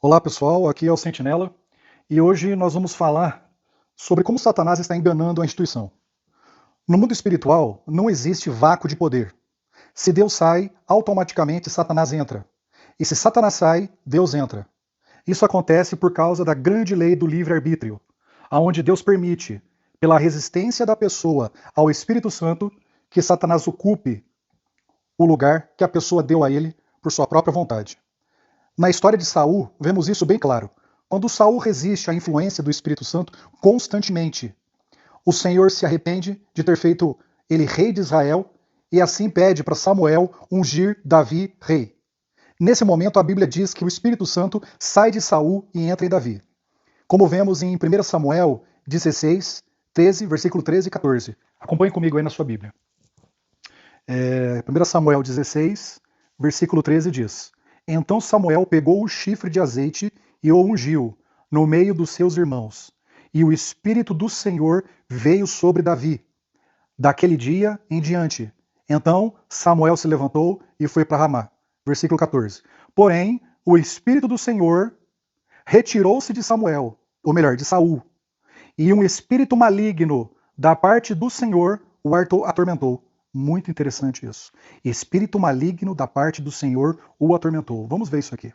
Olá pessoal, aqui é o Sentinela e hoje nós vamos falar sobre como Satanás está enganando a instituição. No mundo espiritual não existe vácuo de poder. Se Deus sai, automaticamente Satanás entra. E se Satanás sai, Deus entra. Isso acontece por causa da grande lei do livre-arbítrio, aonde Deus permite, pela resistência da pessoa ao Espírito Santo, que Satanás ocupe o lugar que a pessoa deu a ele por sua própria vontade. Na história de Saul, vemos isso bem claro. Quando Saul resiste à influência do Espírito Santo constantemente, o Senhor se arrepende de ter feito ele rei de Israel e assim pede para Samuel ungir Davi rei. Nesse momento, a Bíblia diz que o Espírito Santo sai de Saul e entra em Davi. Como vemos em 1 Samuel 16, 13, versículo 13 e 14. Acompanhe comigo aí na sua Bíblia. 1 Samuel 16, versículo 13 diz: Então Samuel pegou o chifre de azeite e o ungiu no meio dos seus irmãos. E o Espírito do Senhor veio sobre Davi, daquele dia em diante. Então Samuel se levantou e foi para Ramá. Versículo 14. Porém, o Espírito do Senhor retirou-se de Samuel, ou melhor, de Saul, e um espírito maligno da parte do Senhor o atormentou. Muito interessante isso. Espírito maligno da parte do Senhor o atormentou. Vamos ver isso aqui.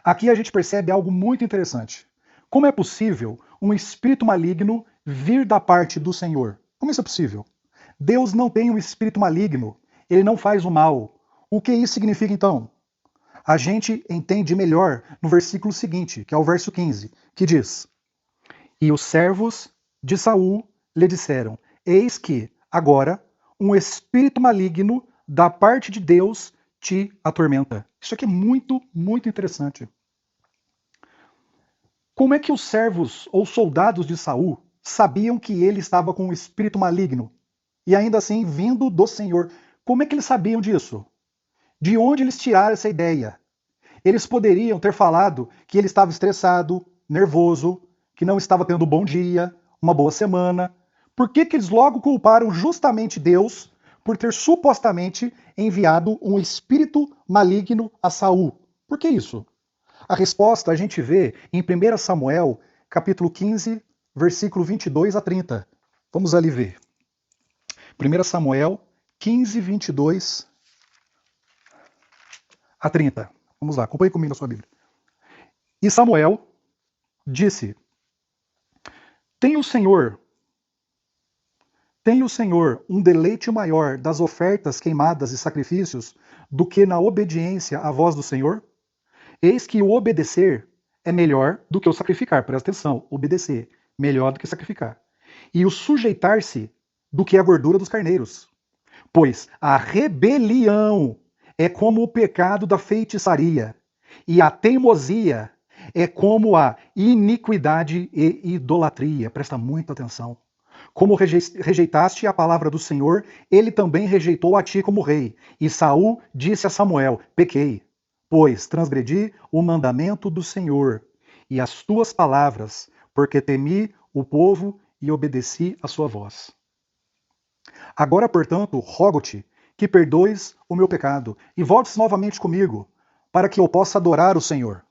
Aqui a gente percebe algo muito interessante. Como é possível um espírito maligno vir da parte do Senhor? Como isso é possível? Deus não tem um espírito maligno. Ele não faz o mal. O que isso significa então? A gente entende melhor no versículo seguinte, que é o verso 15, que diz: E os servos de Saul lhe disseram: Eis que, agora, um espírito maligno da parte de Deus te atormenta. Isso aqui é muito, muito interessante. Como é que os servos ou soldados de Saul sabiam que ele estava com um espírito maligno? E ainda assim, vindo do Senhor. Como é que eles sabiam disso? De onde eles tiraram essa ideia? Eles poderiam ter falado que ele estava estressado, nervoso, que não estava tendo um bom dia, uma boa semana. Por que eles logo culparam justamente Deus por ter supostamente enviado um espírito maligno a Saul? Por que isso? A resposta a gente vê em 1 Samuel, capítulo 15, versículo 22 a 30. Vamos ali ver. 1 Samuel 15, 22 a 30. Vamos lá, acompanhe comigo na sua Bíblia. E Samuel disse: Tem o Senhor um deleite maior das ofertas queimadas e sacrifícios do que na obediência à voz do Senhor? Eis que o obedecer é melhor do que o sacrificar. Presta atenção, obedecer, melhor do que sacrificar. E o sujeitar-se do que a gordura dos carneiros. Pois a rebelião é como o pecado da feitiçaria, e a teimosia é como a iniquidade e idolatria. Presta muita atenção. Como rejeitaste a palavra do Senhor, ele também rejeitou a ti como rei. E Saul disse a Samuel: Pequei, pois transgredi o mandamento do Senhor e as tuas palavras, porque temi o povo e obedeci a sua voz. Agora, portanto, rogo-te que perdoes o meu pecado e voltes novamente comigo, para que eu possa adorar o Senhor.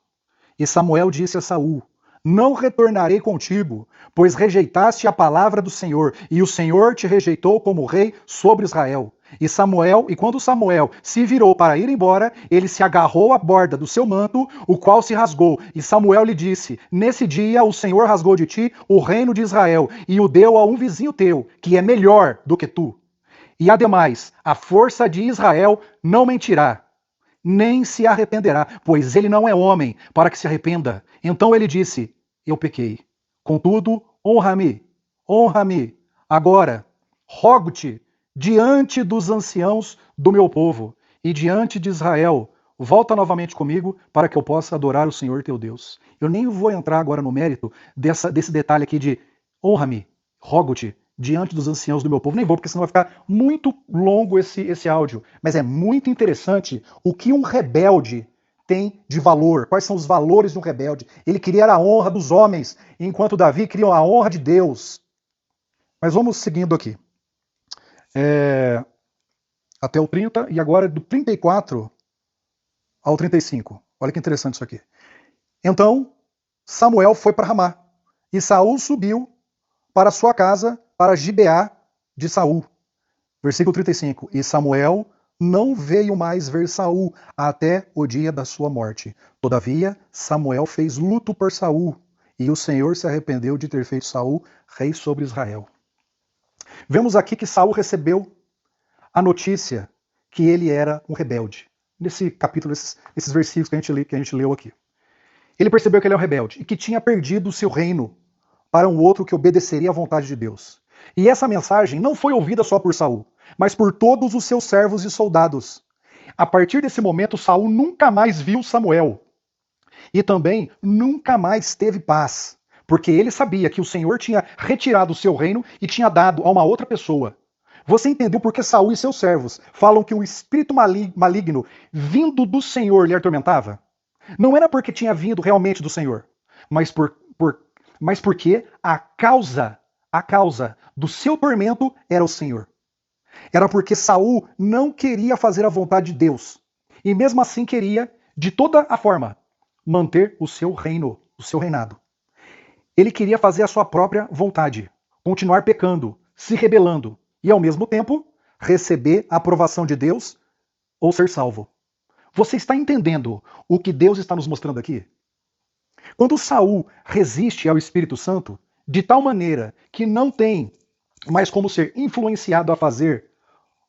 E Samuel disse a Saul: Não retornarei contigo, pois rejeitaste a palavra do Senhor, e o Senhor te rejeitou como rei sobre Israel. E quando Samuel se virou para ir embora, ele se agarrou à borda do seu manto, o qual se rasgou. E Samuel lhe disse: Nesse dia o Senhor rasgou de ti o reino de Israel e o deu a um vizinho teu, que é melhor do que tu. E ademais, a força de Israel não mentirá, nem se arrependerá, pois ele não é homem para que se arrependa. Então ele disse: Eu pequei. Contudo, honra-me, honra-me. Agora, rogo-te diante dos anciãos do meu povo e diante de Israel, volta novamente comigo para que eu possa adorar o Senhor teu Deus. Eu nem vou entrar agora no mérito desse detalhe aqui de honra-me, rogo-te diante dos anciãos do meu povo. Nem vou, porque senão vai ficar muito longo esse áudio. Mas é muito interessante o que um rebelde tem de valor. Quais são os valores de um rebelde? Ele queria a honra dos homens, enquanto Davi queria a honra de Deus. Mas vamos seguindo aqui. Até o 30, e agora do 34 ao 35. Olha que interessante isso aqui. Então Samuel foi para Ramá, e Saul subiu para sua casa, para Gibeá de Saul. Versículo 35. E Samuel não veio mais ver Saul até o dia da sua morte. Todavia, Samuel fez luto por Saul, e o Senhor se arrependeu de ter feito Saul rei sobre Israel. Vemos aqui que Saul recebeu a notícia que ele era um rebelde. Nesse capítulo, esses versículos que a gente leu aqui. Ele percebeu que ele é um rebelde e que tinha perdido o seu reino para um outro que obedeceria à vontade de Deus. E essa mensagem não foi ouvida só por Saul, mas por todos os seus servos e soldados. A partir desse momento, Saul nunca mais viu Samuel. E também nunca mais teve paz, porque ele sabia que o Senhor tinha retirado o seu reino e tinha dado a uma outra pessoa. Você entendeu por que Saul e seus servos falam que o espírito maligno vindo do Senhor lhe atormentava? Não era porque tinha vindo realmente do Senhor, mas porque a causa do seu tormento era o Senhor. Era porque Saul não queria fazer a vontade de Deus. E mesmo assim queria, de toda a forma, manter o seu reino, o seu reinado. Ele queria fazer a sua própria vontade, continuar pecando, se rebelando e, ao mesmo tempo, receber a aprovação de Deus ou ser salvo. Você está entendendo o que Deus está nos mostrando aqui? Quando Saul resiste ao Espírito Santo, de tal maneira que não tem mais como ser influenciado a fazer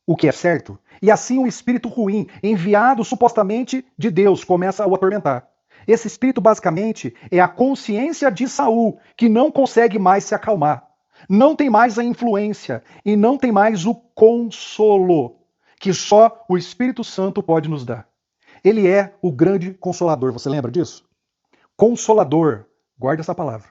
o que é certo, e assim um espírito ruim, enviado supostamente de Deus, começa a o atormentar. Esse espírito, basicamente, é a consciência de Saul, que não consegue mais se acalmar. Não tem mais a influência e não tem mais o consolo que só o Espírito Santo pode nos dar. Ele é o grande consolador, você lembra disso? Consolador, guarda essa palavra.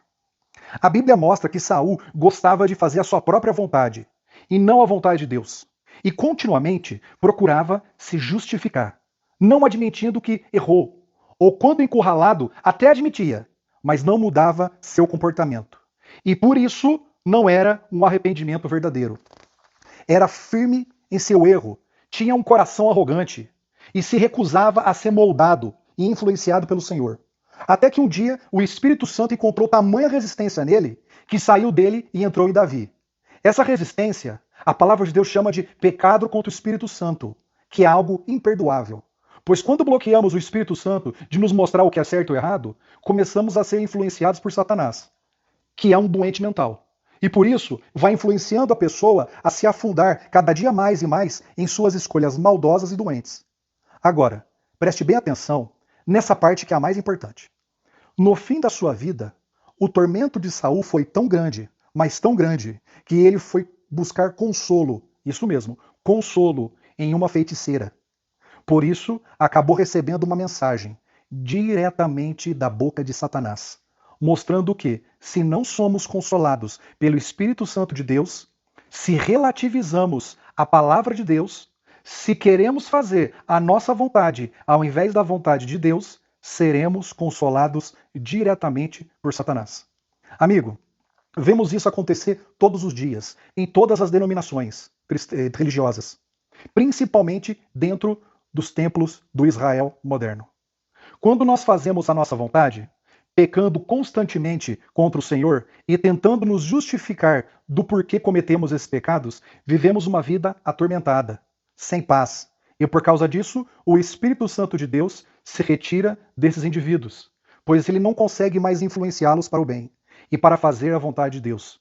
A Bíblia mostra que Saul gostava de fazer a sua própria vontade e não a vontade de Deus. E continuamente procurava se justificar, não admitindo que errou, ou quando encurralado, até admitia, mas não mudava seu comportamento. E por isso não era um arrependimento verdadeiro. Era firme em seu erro, tinha um coração arrogante e se recusava a ser moldado e influenciado pelo Senhor. Até que um dia o Espírito Santo encontrou tamanha resistência nele que saiu dele e entrou em Davi. Essa resistência, a palavra de Deus chama de pecado contra o Espírito Santo, que é algo imperdoável. Pois quando bloqueamos o Espírito Santo de nos mostrar o que é certo ou errado, começamos a ser influenciados por Satanás, que é um doente mental. E por isso vai influenciando a pessoa a se afundar cada dia mais e mais em suas escolhas maldosas e doentes. Agora, preste bem atenção nessa parte que é a mais importante. No fim da sua vida, o tormento de Saul foi tão grande, mas tão grande, que ele foi buscar consolo, isso mesmo, consolo em uma feiticeira. Por isso, acabou recebendo uma mensagem diretamente da boca de Satanás, mostrando que, se não somos consolados pelo Espírito Santo de Deus, se relativizamos a palavra de Deus, se queremos fazer a nossa vontade ao invés da vontade de Deus, seremos consolados diretamente por Satanás. Amigo, vemos isso acontecer todos os dias, em todas as denominações religiosas, principalmente dentro dos templos do Israel moderno. Quando nós fazemos a nossa vontade, pecando constantemente contra o Senhor e tentando nos justificar do porquê cometemos esses pecados, vivemos uma vida atormentada, sem paz. E por causa disso, o Espírito Santo de Deus se retira desses indivíduos, pois ele não consegue mais influenciá-los para o bem e para fazer a vontade de Deus.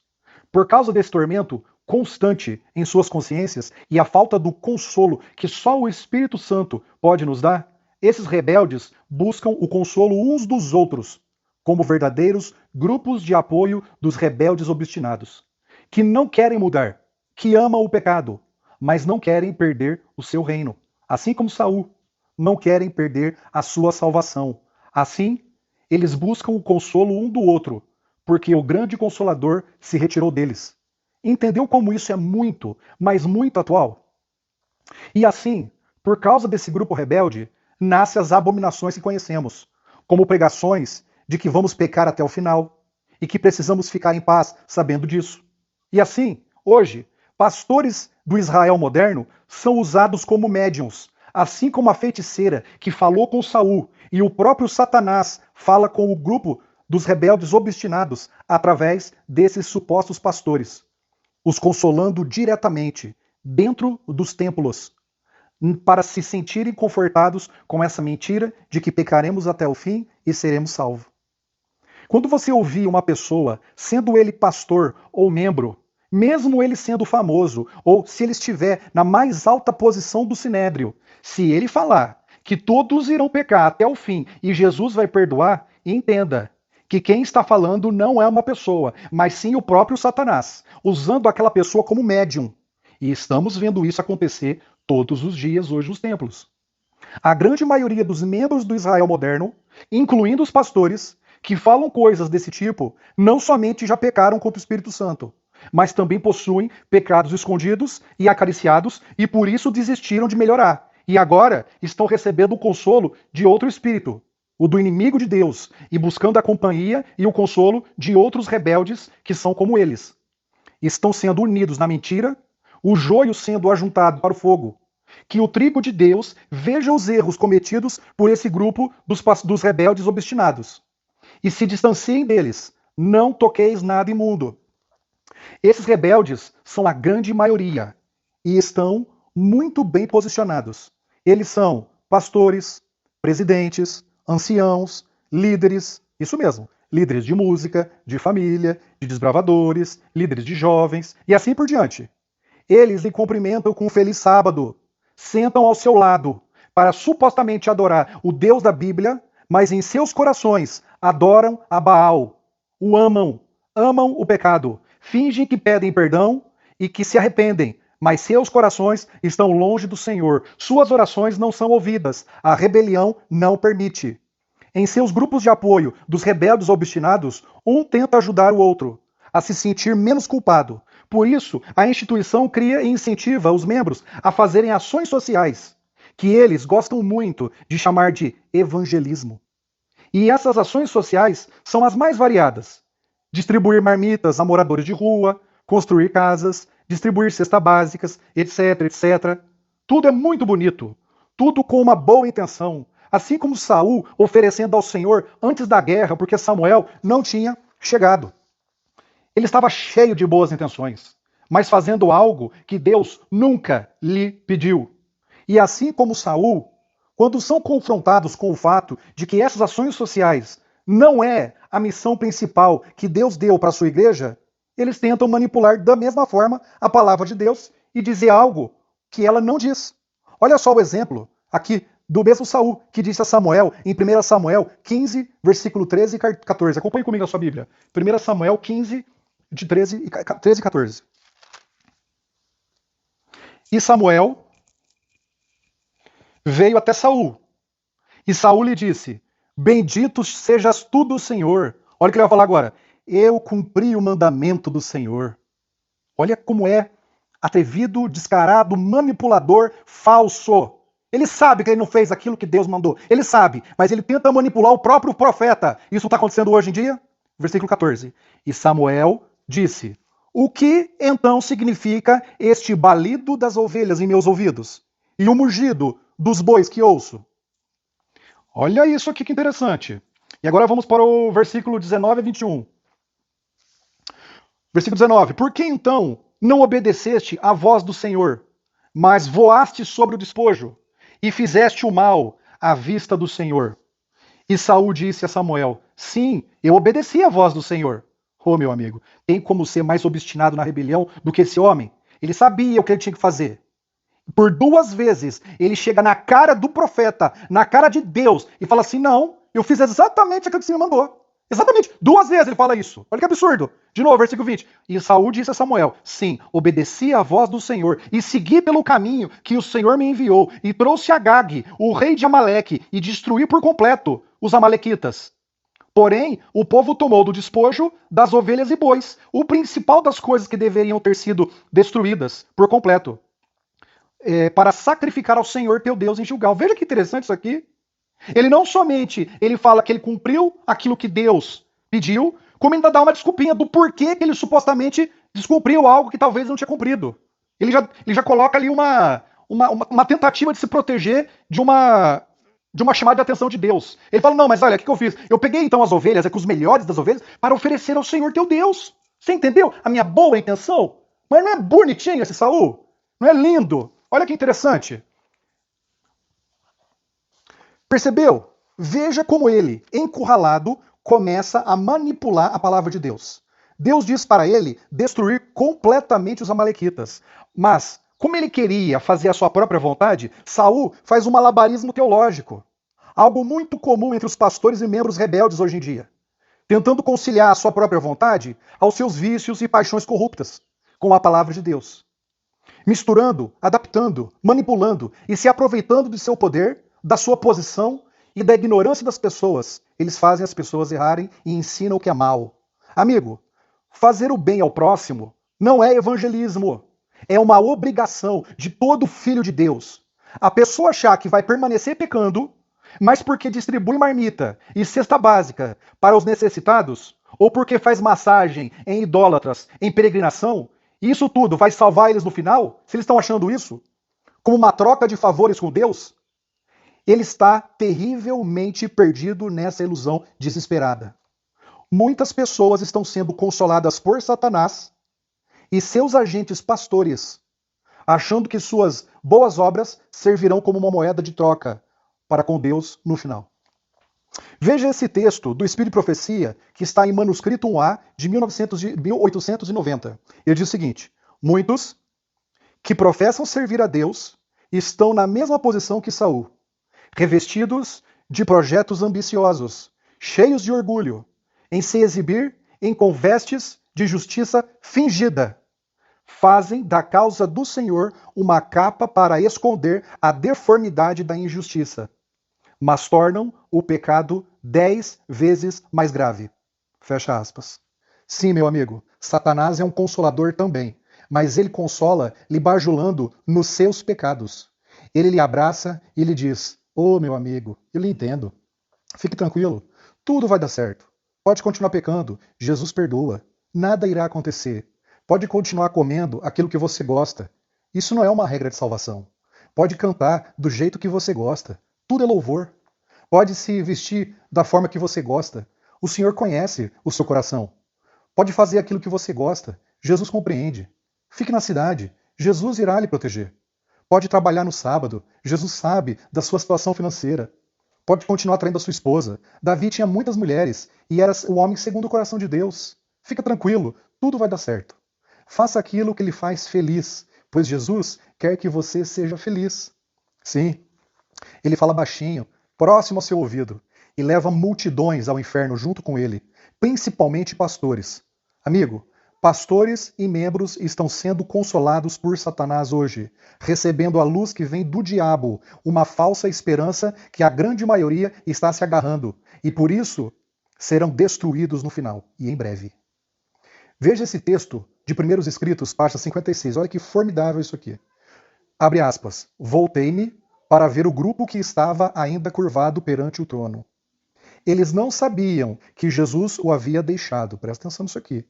Por causa desse tormento constante em suas consciências e a falta do consolo que só o Espírito Santo pode nos dar, esses rebeldes buscam o consolo uns dos outros, como verdadeiros grupos de apoio dos rebeldes obstinados, que não querem mudar, que amam o pecado, mas não querem perder o seu reino, assim como Saul, não querem perder a sua salvação. Assim, eles buscam o consolo um do outro, porque o grande Consolador se retirou deles. Entendeu como isso é muito, mas muito atual? E assim, por causa desse grupo rebelde, nascem as abominações que conhecemos, como pregações de que vamos pecar até o final e que precisamos ficar em paz sabendo disso. E assim, hoje, pastores do Israel moderno são usados como médiuns, assim como a feiticeira que falou com Saul E o próprio Satanás fala com o grupo dos rebeldes obstinados através desses supostos pastores, os consolando diretamente dentro dos templos, para se sentirem confortados com essa mentira de que pecaremos até o fim e seremos salvos. Quando você ouvir uma pessoa, sendo ele pastor ou membro, mesmo ele sendo famoso, ou se ele estiver na mais alta posição do sinédrio, se ele falar que todos irão pecar até o fim e Jesus vai perdoar, entenda que quem está falando não é uma pessoa, mas sim o próprio Satanás, usando aquela pessoa como médium. E estamos vendo isso acontecer todos os dias hoje nos templos. A grande maioria dos membros do Israel moderno, incluindo os pastores, que falam coisas desse tipo, não somente já pecaram contra o Espírito Santo, mas também possuem pecados escondidos e acariciados e por isso desistiram de melhorar. E agora estão recebendo o consolo de outro espírito, o do inimigo de Deus, e buscando a companhia e o consolo de outros rebeldes que são como eles. Estão sendo unidos na mentira, o joio sendo ajuntado para o fogo. Que o trigo de Deus veja os erros cometidos por esse grupo dos rebeldes obstinados. E se distanciem deles. Não toqueis nada imundo. Esses rebeldes são a grande maioria e estão muito bem posicionados. Eles são pastores, presidentes, anciãos, líderes, isso mesmo, líderes de música, de família, de desbravadores, líderes de jovens e assim por diante. Eles lhe cumprimentam com um feliz sábado, sentam ao seu lado para supostamente adorar o Deus da Bíblia, mas em seus corações adoram a Baal, o amam o pecado, fingem que pedem perdão e que se arrependem, mas seus corações estão longe do Senhor. Suas orações não são ouvidas, a rebelião não permite. Em seus grupos de apoio dos rebeldes obstinados, um tenta ajudar o outro a se sentir menos culpado. Por isso, a instituição cria e incentiva os membros a fazerem ações sociais, que eles gostam muito de chamar de evangelismo. E essas ações sociais são as mais variadas. Distribuir marmitas a moradores de rua, construir casas, distribuir cestas básicas, etc, etc. Tudo é muito bonito, tudo com uma boa intenção. Assim como Saul oferecendo ao Senhor antes da guerra, porque Samuel não tinha chegado. Ele estava cheio de boas intenções, mas fazendo algo que Deus nunca lhe pediu. E assim como Saul, quando são confrontados com o fato de que essas ações sociais não é a missão principal que Deus deu para a sua igreja, eles tentam manipular da mesma forma a palavra de Deus e dizer algo que ela não diz. Olha só o exemplo aqui do mesmo Saul, que disse a Samuel, em 1 Samuel 15, versículo 13 e 14. Acompanhe comigo a sua Bíblia. 1 Samuel 15, de 13 e 14. E Samuel veio até Saul. E Saul lhe disse: Bendito sejas tu do Senhor. Olha o que ele vai falar agora. Eu cumpri o mandamento do Senhor. Olha como é atrevido, descarado, manipulador, falso. Ele sabe que ele não fez aquilo que Deus mandou. Ele sabe, mas ele tenta manipular o próprio profeta. Isso está acontecendo hoje em dia? Versículo 14. E Samuel disse: O que então significa este balido das ovelhas em meus ouvidos? E o mugido dos bois que ouço? Olha isso aqui que interessante. E agora vamos para o versículo 19 a 21. Versículo 19. Por que então não obedeceste à voz do Senhor, mas voaste sobre o despojo e fizeste o mal à vista do Senhor? E Saul disse a Samuel: Sim, eu obedeci à voz do Senhor. Ô, meu amigo, tem como ser mais obstinado na rebelião do que esse homem? Ele sabia o que ele tinha que fazer. Por 2 vezes, ele chega na cara do profeta, na cara de Deus, e fala assim: não, eu fiz exatamente aquilo que você me mandou. Exatamente, 2 vezes ele fala isso. Olha que absurdo. De novo, versículo 20. E Saul disse a Samuel: sim, obedeci à voz do Senhor, e segui pelo caminho que o Senhor me enviou, e trouxe Agag, o rei de Amaleque, e destruí por completo os amalequitas. Porém, o povo tomou do despojo das ovelhas e bois, o principal das coisas que deveriam ter sido destruídas por completo. Para sacrificar ao Senhor teu Deus em Gilgal. Veja que interessante isso aqui. Ele não somente ele fala que ele cumpriu aquilo que Deus pediu, como ainda dá uma desculpinha do porquê que ele supostamente descumpriu algo que talvez não tinha cumprido. Ele já coloca ali uma tentativa de se proteger de uma de uma chamada de atenção de Deus. Ele fala, não, mas olha, o que eu fiz? Eu peguei então as ovelhas, os melhores das ovelhas, para oferecer ao Senhor teu Deus. Você entendeu a minha boa intenção? Mas não é bonitinho esse Saul? Não é lindo? Olha que interessante. Percebeu? Veja como ele, encurralado, começa a manipular a palavra de Deus. Deus diz para ele destruir completamente os amalequitas. Mas, como ele queria fazer a sua própria vontade, Saul faz um malabarismo teológico. Algo muito comum entre os pastores e membros rebeldes hoje em dia. Tentando conciliar a sua própria vontade aos seus vícios e paixões corruptas com a palavra de Deus. Misturando, adaptando, manipulando e se aproveitando de seu poder, da sua posição e da ignorância das pessoas. Eles fazem as pessoas errarem e ensinam o que é mal. Amigo, fazer o bem ao próximo não é evangelismo. É uma obrigação de todo filho de Deus. A pessoa achar que vai permanecer pecando, mas porque distribui marmita e cesta básica para os necessitados, ou porque faz massagem em idólatras, em peregrinação, e isso tudo vai salvar eles no final? Se eles estão achando isso como uma troca de favores com Deus, ele está terrivelmente perdido nessa ilusão desesperada. Muitas pessoas estão sendo consoladas por Satanás e seus agentes pastores, achando que suas boas obras servirão como uma moeda de troca para com Deus no final. Veja esse texto do Espírito e Profecia, que está em manuscrito 1A de 1890. Ele diz o seguinte: muitos que professam servir a Deus estão na mesma posição que Saul, revestidos de projetos ambiciosos, cheios de orgulho, em se exibir com vestes de justiça fingida. Fazem da causa do Senhor uma capa para esconder a deformidade da injustiça, mas tornam o pecado 10 vezes mais grave. Fecha aspas. Sim, meu amigo, Satanás é um consolador também, mas ele consola lhe bajulando nos seus pecados. Ele lhe abraça e lhe diz: ô, meu amigo, eu lhe entendo. Fique tranquilo, tudo vai dar certo. Pode continuar pecando, Jesus perdoa. Nada irá acontecer. Pode continuar comendo aquilo que você gosta. Isso não é uma regra de salvação. Pode cantar do jeito que você gosta. Tudo é louvor. Pode se vestir da forma que você gosta. O Senhor conhece o seu coração. Pode fazer aquilo que você gosta. Jesus compreende. Fique na cidade. Jesus irá lhe proteger. Pode trabalhar no sábado. Jesus sabe da sua situação financeira. Pode continuar traindo a sua esposa. Davi tinha muitas mulheres e era o homem segundo o coração de Deus. Fica tranquilo, tudo vai dar certo. Faça aquilo que lhe faz feliz, pois Jesus quer que você seja feliz. Sim, ele fala baixinho, próximo ao seu ouvido, e leva multidões ao inferno junto com ele, principalmente pastores. Amigo, pastores e membros estão sendo consolados por Satanás hoje, recebendo a luz que vem do diabo, uma falsa esperança que a grande maioria está se agarrando, e por isso serão destruídos no final, e em breve. Veja esse texto de Primeiros Escritos, página 56. Olha que formidável isso aqui. Abre aspas. Voltei-me para ver o grupo que estava ainda curvado perante o trono. Eles não sabiam que Jesus o havia deixado. Presta atenção nisso aqui.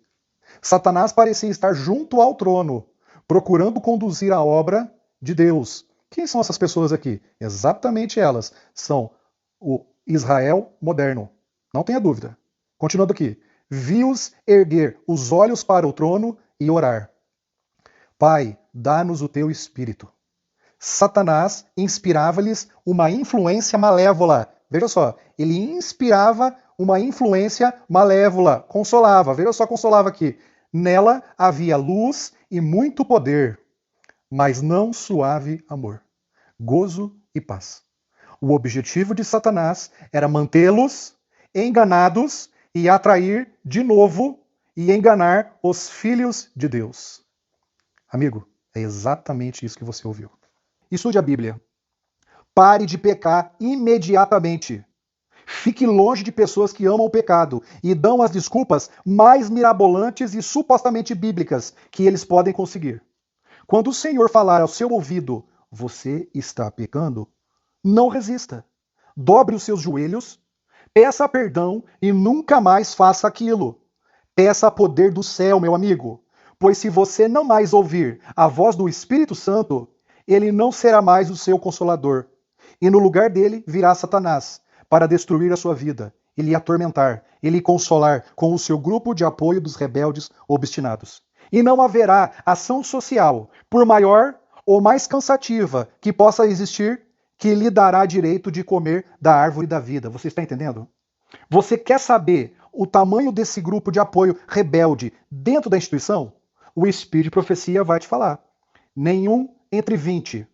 Satanás parecia estar junto ao trono, procurando conduzir a obra de Deus. Quem são essas pessoas aqui? Exatamente elas. São o Israel moderno. Não tenha dúvida. Continuando aqui. Vi-os erguer os olhos para o trono e orar. Pai, dá-nos o teu espírito. Satanás inspirava-lhes uma influência malévola. Veja só, ele inspirava uma influência malévola, consolava. Veja só, consolava aqui. Nela havia luz e muito poder, mas não suave amor, gozo e paz. O objetivo de Satanás era mantê-los enganados e atrair de novo e enganar os filhos de Deus. Amigo, é exatamente isso que você ouviu. Estude a Bíblia. Pare de pecar imediatamente. Fique longe de pessoas que amam o pecado e dão as desculpas mais mirabolantes e supostamente bíblicas que eles podem conseguir. Quando o Senhor falar ao seu ouvido, você está pecando, não resista. Dobre os seus joelhos, peça perdão e nunca mais faça aquilo. Peça poder do céu, meu amigo, pois se você não mais ouvir a voz do Espírito Santo, ele não será mais o seu consolador. E no lugar dele virá Satanás, para destruir a sua vida, e lhe atormentar, e lhe consolar com o seu grupo de apoio dos rebeldes obstinados. E não haverá ação social, por maior ou mais cansativa que possa existir, que lhe dará direito de comer da árvore da vida. Você está entendendo? Você quer saber o tamanho desse grupo de apoio rebelde dentro da instituição? O Espírito de Profecia vai te falar. Nenhum entre 20.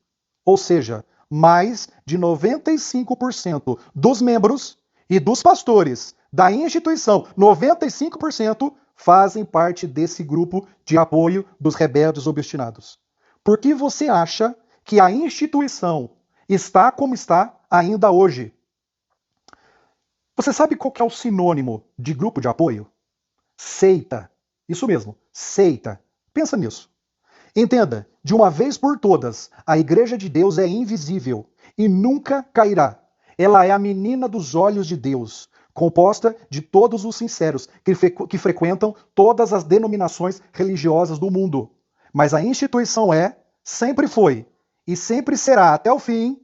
Ou seja, mais de 95% dos membros e dos pastores da instituição, 95% fazem parte desse grupo de apoio dos rebeldes obstinados. Por que você acha que a instituição está como está ainda hoje? Você sabe qual que é o sinônimo de grupo de apoio? Seita. Isso mesmo, seita. Pensa nisso. Entenda, de uma vez por todas, a Igreja de Deus é invisível e nunca cairá. Ela é a menina dos olhos de Deus, composta de todos os sinceros que frequentam todas as denominações religiosas do mundo. Mas a instituição é, sempre foi e sempre será até o fim,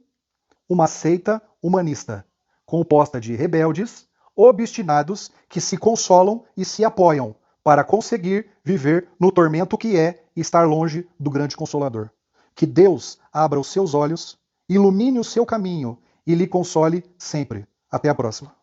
uma seita humanista, composta de rebeldes, obstinados, que se consolam e se apoiam para conseguir viver no tormento que é estar longe do grande Consolador. Que Deus abra os seus olhos, ilumine o seu caminho e lhe console sempre. Até a próxima.